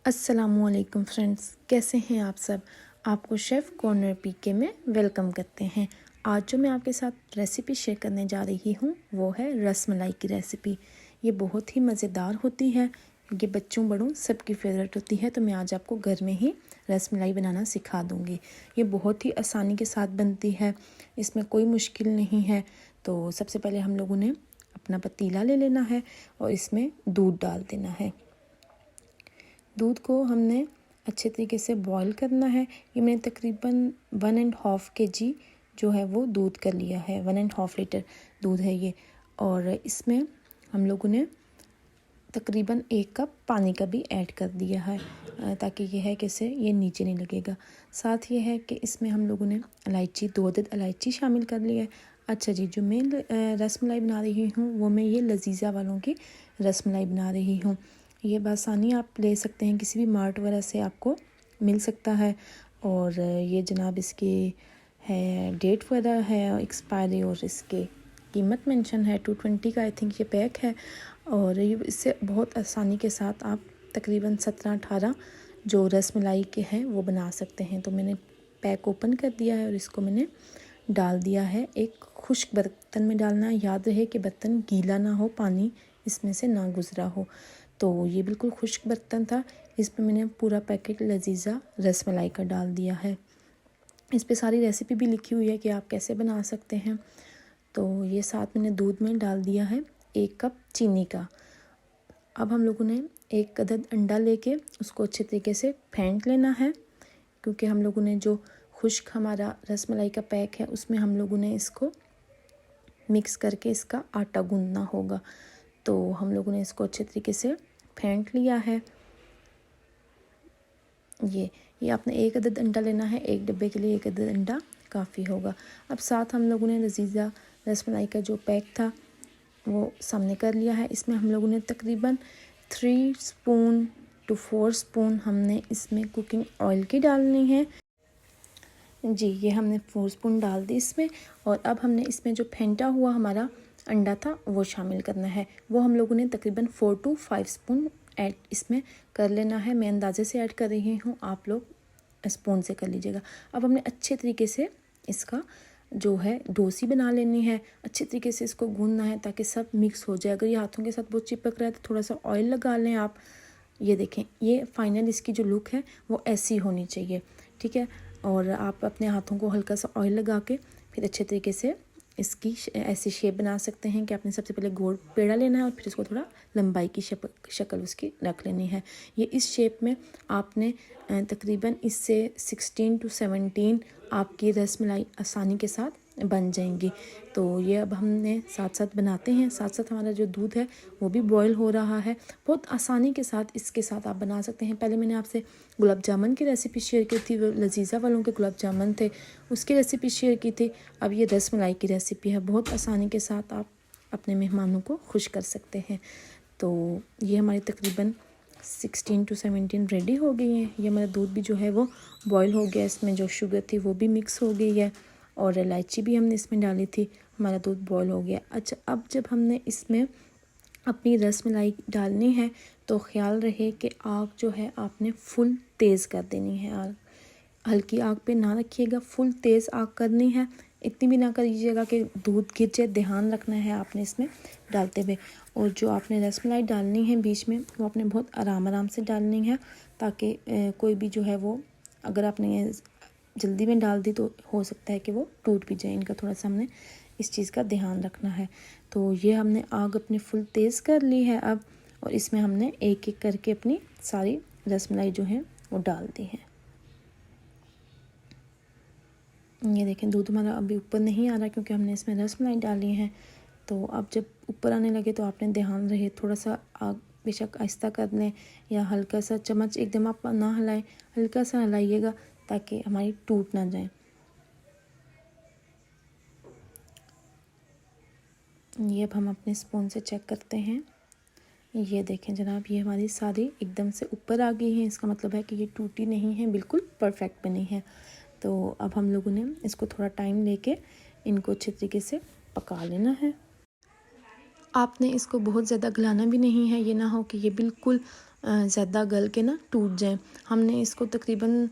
अस्सलामुअलैकुम फ्रेंड्स, कैसे हैं आप सब। आपको शेफ़ कॉर्नर पीके में वेलकम करते हैं। आज जो मैं आपके साथ रेसिपी शेयर करने जा रही हूँ वो है रसमलाई की रेसिपी। ये बहुत ही मज़ेदार होती है, ये बच्चों बड़ों सबकी फेवरेट होती है। तो मैं आज आपको घर में ही रसमलाई बनाना सिखा दूँगी। ये बहुत ही आसानी के साथ बनती है, इसमें कोई मुश्किल नहीं है। तो सबसे पहले हम लोगों ने अपना पतीला ले लेना है और इसमें दूध डाल देना है। दूध को हमने अच्छे तरीके से बॉईल करना है। ये मैंने तकरीबन 1.5 kg जो है वो दूध कर लिया है। 1.5 लीटर दूध है ये। और इसमें हम लोगों ने तकरीबन 1 कप पानी का भी ऐड कर दिया है, ताकि ये है कि इससे ये नीचे नहीं लगेगा। साथ ये है कि इसमें हम लोगों ने इलायची 2 अदद इलायची शामिल कर ली है। अच्छा जी, जो मैं रसमलाई बना रही हूँ वो मैं ये लजीज़ा वालों की रसमलाई बना रही हूँ। ये बासानी आप ले सकते हैं, किसी भी मार्ट वगैरह से आपको मिल सकता है। और ये जनाब इसकी है डेट वगैरह है एक्सपायरी, और इसके कीमत मेंशन है 220 का आई थिंक ये पैक है। और ये इससे बहुत आसानी के साथ आप तकरीबन 17-18 जो रसमलाई के हैं वो बना सकते हैं। तो मैंने पैक ओपन कर दिया है और इसको मैंने डाल दिया है। एक खुश्क बर्तन में डालना, याद रहे कि बर्तन गीला ना हो, पानी इसमें से ना गुजरा हो। तो ये बिल्कुल खुश्क बर्तन था। इसमें मैंने पूरा पैकेट लजीज़ा रसमलाई का डाल दिया है। इस पे सारी रेसिपी भी लिखी हुई है कि आप कैसे बना सकते हैं। तो ये साथ मैंने दूध में डाल दिया है 1 कप चीनी का। अब हम लोगों ने 1 अदद अंडा लेके उसको अच्छे तरीके से फेंट लेना है, क्योंकि हम लोगों ने जो खुश्क हमारा रसमलाई का पैक है उसमें हम लोगों ने इसको मिक्स करके इसका आटा गूंदना होगा। तो हम लोगों ने इसको अच्छे तरीके से फेंट लिया है। ये आपने 1 अदद अंडा लेना है, 1 डब्बे के लिए 1 अदद अंडा काफ़ी होगा। अब साथ हम लोगों ने लजीज़ा रसमलाई का जो पैक था वो सामने कर लिया है। इसमें हम लोगों ने तकरीबन 3 स्पून टू 4 स्पून हमने इसमें कुकिंग ऑयल की डालनी है जी। ये हमने 4 स्पून डाल दी इसमें। और अब हमने इसमें जो फेंटा हुआ हमारा अंडा था वो शामिल करना है। वो हम लोगों ने तकरीबन 4 to 5 स्पून ऐड इसमें कर लेना है। मैं अंदाजे से ऐड कर रही हूँ, आप लोग स्पून से कर लीजिएगा। अब हमने अच्छे तरीके से इसका जो है डोसी बना लेनी है। अच्छे तरीके से इसको गूंदना है ताकि सब मिक्स हो जाए। अगर ये हाथों के साथ बहुत चिपक रहा है तो थोड़ा सा ऑयल लगा लें आप। ये देखें, ये फाइनल इसकी जो लुक है वो ऐसी होनी चाहिए, ठीक है। और आप अपने हाथों को हल्का सा ऑयल लगा के फिर अच्छे तरीके से इसकी ऐसी शेप बना सकते हैं कि आपने सबसे पहले गोल पेड़ा लेना है और फिर इसको थोड़ा लंबाई की शक्ल उसकी रख लेनी है। ये इस शेप में आपने तकरीबन इससे 16 to 17 आपकी रसमलाई आसानी के साथ बन जाएंगी। तो ये अब हमने साथ साथ बनाते हैं। साथ साथ हमारा जो दूध है वो भी बॉयल हो रहा है। बहुत आसानी के साथ इसके साथ आप बना सकते हैं। पहले मैंने आपसे गुलाब जामुन की रेसिपी शेयर की थी, वो लजीज़ा वालों के गुलाब जामुन थे, उसकी रेसिपी शेयर की थी। अब ये रसमलाई की रेसिपी है। बहुत आसानी के साथ आप अपने मेहमानों को खुश कर सकते हैं। तो ये हमारी तकरीबन 16 to 17 रेडी हो गई है। ये हमारा दूध भी जो है वो बॉयल हो गया, इसमें जो शुगर थी वो भी मिक्स हो गई है और इलायची भी हमने इसमें डाली थी। हमारा दूध बॉयल हो गया। अच्छा, अब जब हमने इसमें अपनी रसमलाई डालनी है तो ख़्याल रहे कि आग जो है आपने फुल तेज़ कर देनी है। आग हल्की आग पे ना रखिएगा, फुल तेज़ आग करनी है। इतनी भी ना करिएगा कि दूध गिर जाए, ध्यान रखना है आपने इसमें डालते हुए। और जो आपने रसमलाई डालनी है बीच में वो आपने बहुत आराम से डालनी है, ताकि कोई भी जो है वो अगर आपने जल्दी में डाल दी तो हो सकता है कि वो टूट भी जाए। इनका थोड़ा सा हमने इस चीज़ का ध्यान रखना है। तो ये हमने आग अपनी फुल तेज़ कर ली है अब, और इसमें हमने एक एक करके अपनी सारी रसमलाई जो है वो डाल दी है। ये देखें, दूध हमारा अभी ऊपर नहीं आ रहा क्योंकि हमने इसमें रसमलाई डाली है। तो अब जब ऊपर आने लगे तो आपने ध्यान रहे थोड़ा सा आग बेशक आहिस्ता कर लें या हल्का सा चम्मच एकदम आप ना हिलाएं, हल्का सा हिलाइएगा ताकि हमारी टूट ना जाए। ये अब हम अपने स्पून से चेक करते हैं। ये देखें जनाब, ये हमारी सारी एकदम से ऊपर आ गई है। इसका मतलब है कि ये टूटी नहीं है, बिल्कुल परफेक्ट बनी है। तो अब हम लोगों ने इसको थोड़ा टाइम लेके इनको अच्छे तरीके से पका लेना है। आपने इसको बहुत ज़्यादा गलाना भी नहीं है, ये ना हो कि ये बिल्कुल ज़्यादा गल के ना टूट जाए। हमने इसको तकरीबन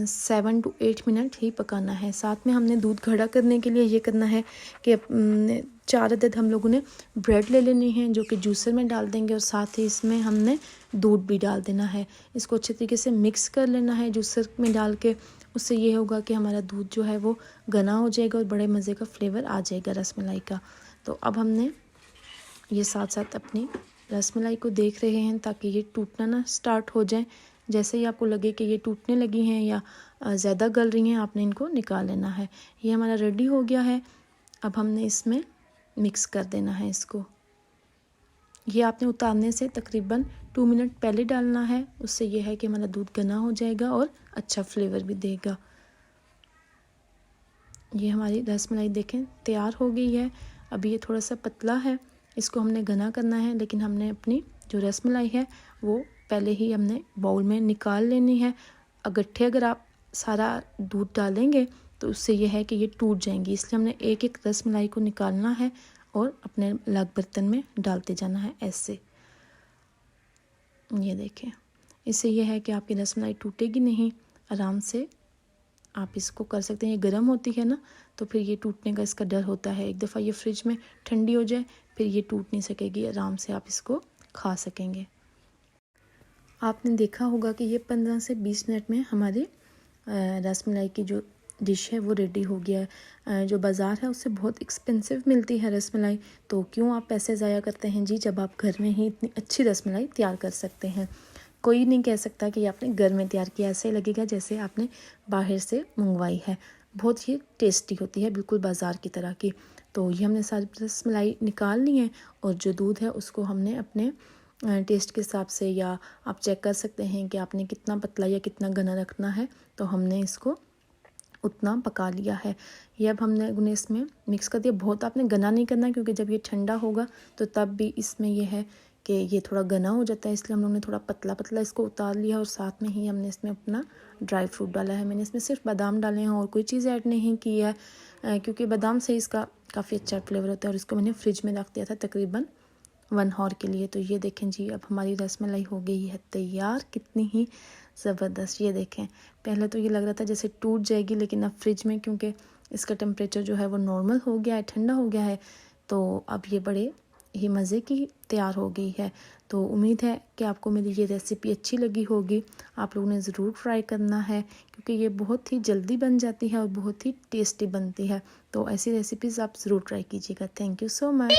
7 to 8 मिनट ही पकाना है। साथ में हमने दूध घड़ा करने के लिए ये करना है कि 4 अदद हम लोगों ने ब्रेड ले लेनी है जो कि जूसर में डाल देंगे और साथ ही इसमें हमने दूध भी डाल देना है। इसको अच्छे तरीके से मिक्स कर लेना है जूसर में डाल के। उससे ये होगा कि हमारा दूध जो है वो घना हो जाएगा और बड़े मज़े का फ्लेवर आ जाएगा रसमलाई का। तो अब हमने ये साथ साथ अपनी रसमलाई को देख रहे हैं ताकि ये टूटना ना स्टार्ट हो जाए। जैसे ही आपको लगे कि ये टूटने लगी हैं या ज़्यादा गल रही हैं, आपने इनको निकाल लेना है। ये हमारा रेडी हो गया है। अब हमने इसमें मिक्स कर देना है इसको। ये आपने उतारने से तकरीबन 2 मिनट पहले डालना है। उससे ये है कि हमारा दूध घना हो जाएगा और अच्छा फ्लेवर भी देगा। ये हमारी रसमलाई देखें तैयार हो गई है। अभी ये थोड़ा सा पतला है, इसको हमने घना करना है, लेकिन हमने अपनी जो रसमलाई है वो पहले ही हमने बाउल में निकाल लेनी है। इकट्ठे अगर आप सारा दूध डालेंगे तो उससे ये है कि ये टूट जाएंगी, इसलिए हमने एक एक रसमलाई को निकालना है और अपने अलग बर्तन में डालते जाना है ऐसे। ये देखें, इससे ये है कि आपकी रसमलाई टूटेगी नहीं, आराम से आप इसको कर सकते हैं। ये गर्म होती है ना तो फिर ये टूटने का इसका डर होता है। एक दफ़ा ये फ्रिज में ठंडी हो जाए फिर ये टूट नहीं सकेगी, आराम से आप इसको खा सकेंगे। आपने देखा होगा कि ये 15 से 20 मिनट में हमारी रसमलाई की जो डिश है वो रेडी हो गया है। जो बाज़ार है उससे बहुत एक्सपेंसिव मिलती है रसमलाई, तो क्यों आप पैसे ज़ाया करते हैं जी, जब आप घर में ही इतनी अच्छी रसमलाई तैयार कर सकते हैं। कोई नहीं कह सकता कि आपने घर में तैयार किया, ऐसे लगेगा जैसे आपने बाहर से मंगवाई है। बहुत ही टेस्टी होती है, बिल्कुल बाज़ार की तरह की। तो ये हमने सारी रसमलाई निकाल ली है और जो दूध है उसको हमने अपने टेस्ट के हिसाब से, या आप चेक कर सकते हैं कि आपने कितना पतला या कितना घना रखना है, तो हमने इसको उतना पका लिया है। ये अब हमने उन्हें इसमें मिक्स कर दिया। बहुत आपने घना नहीं करना क्योंकि जब ये ठंडा होगा तो तब भी इसमें ये है कि ये थोड़ा घना हो जाता है, इसलिए हम लोगों ने थोड़ा पतला पतला इसको उतार लिया और साथ में ही हमने इसमें अपना ड्राई फ्रूट डाला है। मैंने इसमें सिर्फ बादाम डाले हैं और कोई चीज़ ऐड नहीं की है, क्योंकि बादाम से इसका काफ़ी अच्छा फ्लेवर होता है। और इसको मैंने फ्रिज में रख दिया था तकरीबन 1 आवर के लिए। तो ये देखें जी, अब हमारी रसमलाई हो गई है तैयार। कितनी ही ज़बरदस्त, ये देखें। पहले तो ये लग रहा था जैसे टूट जाएगी, लेकिन अब फ्रिज में क्योंकि इसका टेम्परेचर जो है वो नॉर्मल हो गया है, ठंडा हो गया है, तो अब ये बड़े ही मज़े की तैयार हो गई है। तो उम्मीद है कि आपको मेरी ये रेसिपी अच्छी लगी होगी। आप लोगों ने ज़रूर ट्राई करना है क्योंकि ये बहुत ही जल्दी बन जाती है और बहुत ही टेस्टी बनती है। तो ऐसी रेसिपीज़ आप ज़रूर ट्राई कीजिएगा। Thank you so much.